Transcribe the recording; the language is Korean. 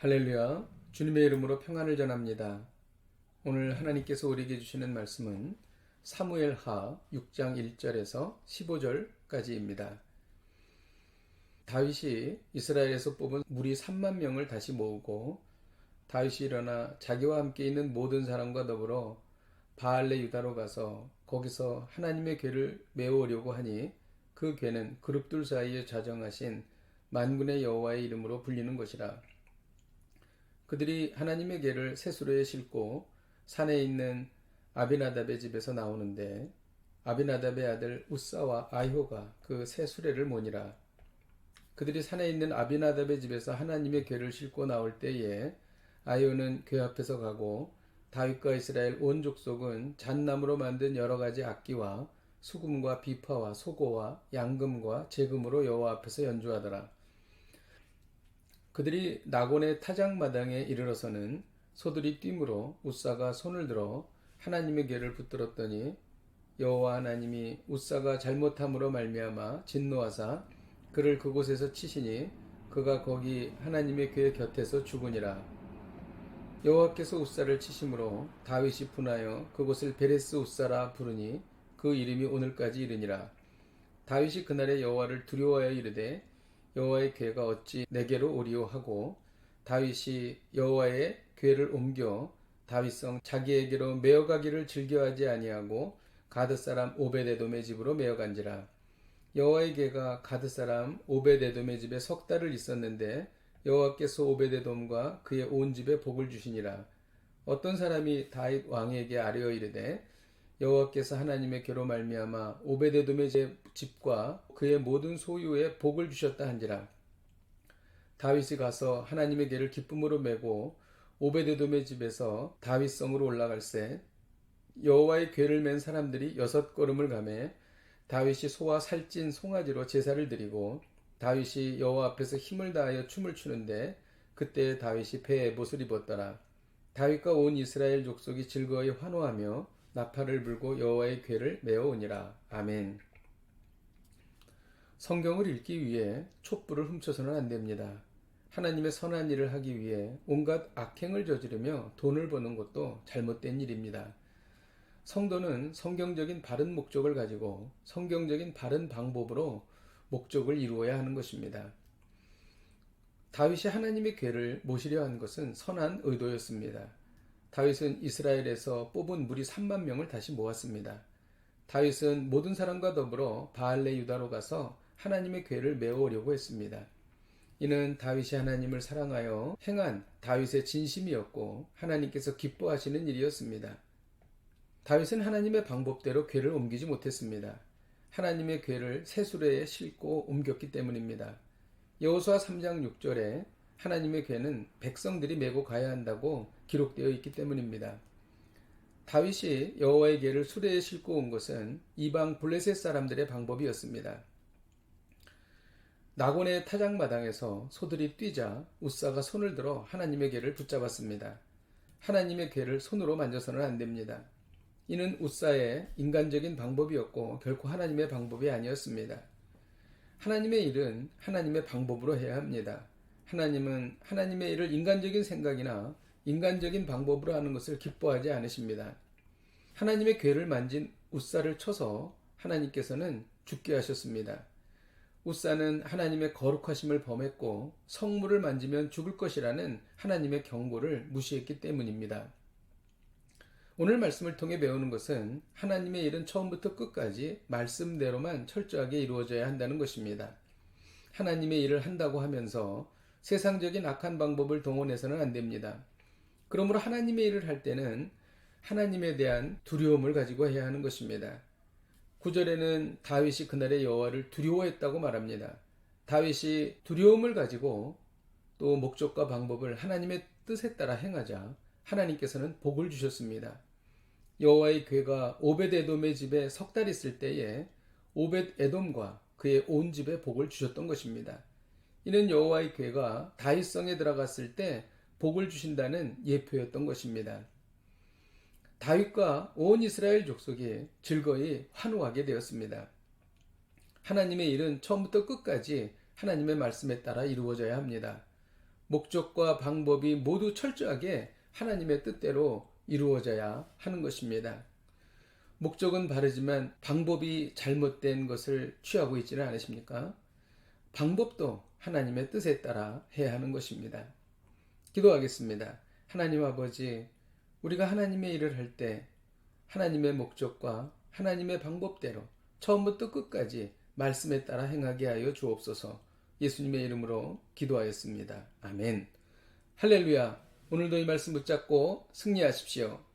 할렐루야, 주님의 이름으로 평안을 전합니다. 오늘 하나님께서 우리에게 주시는 말씀은 사무엘하 6장 1절에서 15절까지입니다. 다윗이 이스라엘에서 뽑은 무리 3만 명을 다시 모으고 다윗이 일어나 자기와 함께 있는 모든 사람과 더불어 바알레 유다로 가서 거기서 하나님의 궤를 메우려고 하니 그 궤는 그룹들 사이에 자정하신 만군의 여호와의 이름으로 불리는 것이라. 그들이 하나님의 궤를 세수로에 싣고 산에 있는 아비나답의 집에서 나오는데 아비나답의 아들 우사와 아히오가 그 세 수레를 모니라. 그들이 산에 있는 아비나답의 집에서 하나님의 궤를 싣고 나올 때에 아히오는 궤 앞에서 가고 다윗과 이스라엘 온 족속은 잣나무로 만든 여러 가지 악기와 수금과 비파와 소고와 양금과 제금으로 여호와 앞에서 연주하더라. 그들이 나곤의 타작마당에 이르러서는 소들이 뛰므로 우사가 손을 들어 하나님의 궤를 붙들었더니 여호와 하나님이 우사가 잘못함으로 말미암아 진노하사 그를 그곳에서 치시니 그가 거기 하나님의 궤 곁에서 죽으니라. 여호와께서 우사를 치심으로 다윗이 분하여 그곳을 베레스 우사라 부르니 그 이름이 오늘까지 이르니라. 다윗이 그날에 여호와를 두려워하여 이르되 여호와의 궤가 어찌 내게로 오리오 하고 다윗이 여호와의 궤를 옮겨 다윗성 자기에게로 메어가기를 즐겨하지 아니하고 가드 사람 오베데돔의 집으로 메어간지라. 여호와의 궤가 가드 사람 오베데돔의 집에 석 달을 있었는데 여호와께서 오베데돔과 그의 온 집에 복을 주시니라. 어떤 사람이 다윗 왕에게 아뢰어 이르되 여호와께서 하나님의 궤로 말미암아 오베데돔의 집과 그의 모든 소유에 복을 주셨다 한지라. 다윗이 가서 하나님의 궤를 기쁨으로 메고 오베데돔의 집에서 다윗성으로 올라갈새 여호와의 궤를 맨 사람들이 6걸음을 가매 다윗이 소와 살찐 송아지로 제사를 드리고 다윗이 여호와 앞에서 힘을 다하여 춤을 추는데 그때 다윗이 배에 못을 입었더라. 다윗과 온 이스라엘 족속이 즐거이 환호하며 나팔을 불고 여호와의 궤를 메어오니라. 아멘. 성경을 읽기 위해 촛불을 훔쳐서는 안 됩니다. 하나님의 선한 일을 하기 위해 온갖 악행을 저지르며 돈을 버는 것도 잘못된 일입니다. 성도는 성경적인 바른 목적을 가지고 성경적인 바른 방법으로 목적을 이루어야 하는 것입니다. 다윗이 하나님의 궤를 모시려 한 것은 선한 의도였습니다. 다윗은 이스라엘에서 뽑은 무리 3만 명을 다시 모았습니다. 다윗은 모든 사람과 더불어 바알레 유다로 가서 하나님의 궤를 메우려고 했습니다. 이는 다윗이 하나님을 사랑하여 행한 다윗의 진심이었고 하나님께서 기뻐하시는 일이었습니다. 다윗은 하나님의 방법대로 궤를 옮기지 못했습니다. 하나님의 궤를 새 수레에 싣고 옮겼기 때문입니다. 여호수아 3장 6절에 하나님의 궤는 백성들이 메고 가야 한다고 기록되어 있기 때문입니다. 다윗이 여호와의 궤를 수레에 싣고 온 것은 이방 블레셋 사람들의 방법이었습니다. 나곤의 타작마당에서 소들이 뛰자 우사가 손을 들어 하나님의 궤를 붙잡았습니다. 하나님의 궤를 손으로 만져서는 안 됩니다. 이는 우사의 인간적인 방법이었고 결코 하나님의 방법이 아니었습니다. 하나님의 일은 하나님의 방법으로 해야 합니다. 하나님은 하나님의 일을 인간적인 생각이나 인간적인 방법으로 하는 것을 기뻐하지 않으십니다. 하나님의 궤를 만진 우사를 쳐서 하나님께서는 죽게 하셨습니다. 우사는 하나님의 거룩하심을 범했고 성물을 만지면 죽을 것이라는 하나님의 경고를 무시했기 때문입니다. 오늘 말씀을 통해 배우는 것은 하나님의 일은 처음부터 끝까지 말씀대로만 철저하게 이루어져야 한다는 것입니다. 하나님의 일을 한다고 하면서 세상적인 악한 방법을 동원해서는 안 됩니다. 그러므로 하나님의 일을 할 때는 하나님에 대한 두려움을 가지고 해야 하는 것입니다. 9절에는 다윗이 그날의 여호와를 두려워했다고 말합니다. 다윗이 두려움을 가지고 또 목적과 방법을 하나님의 뜻에 따라 행하자 하나님께서는 복을 주셨습니다. 여호와의 궤가 오벳에돔의 집에 석 달 있을 때에 오벳에돔과 그의 온 집에 복을 주셨던 것입니다. 이는 여호와의 궤가 다윗성에 들어갔을 때 복을 주신다는 예표였던 것입니다. 다윗과 온 이스라엘 족속이 즐거이 환호하게 되었습니다. 하나님의 일은 처음부터 끝까지 하나님의 말씀에 따라 이루어져야 합니다. 목적과 방법이 모두 철저하게 하나님의 뜻대로 이루어져야 하는 것입니다. 목적은 바르지만 방법이 잘못된 것을 취하고 있지는 않으십니까? 방법도 하나님의 뜻에 따라 해야 하는 것입니다. 기도하겠습니다. 하나님 아버지, 우리가 하나님의 일을 할 때 하나님의 목적과 하나님의 방법대로 처음부터 끝까지 말씀에 따라 행하게 하여 주옵소서. 예수님의 이름으로 기도하였습니다. 아멘. 할렐루야. 오늘도 이 말씀 붙잡고 승리하십시오.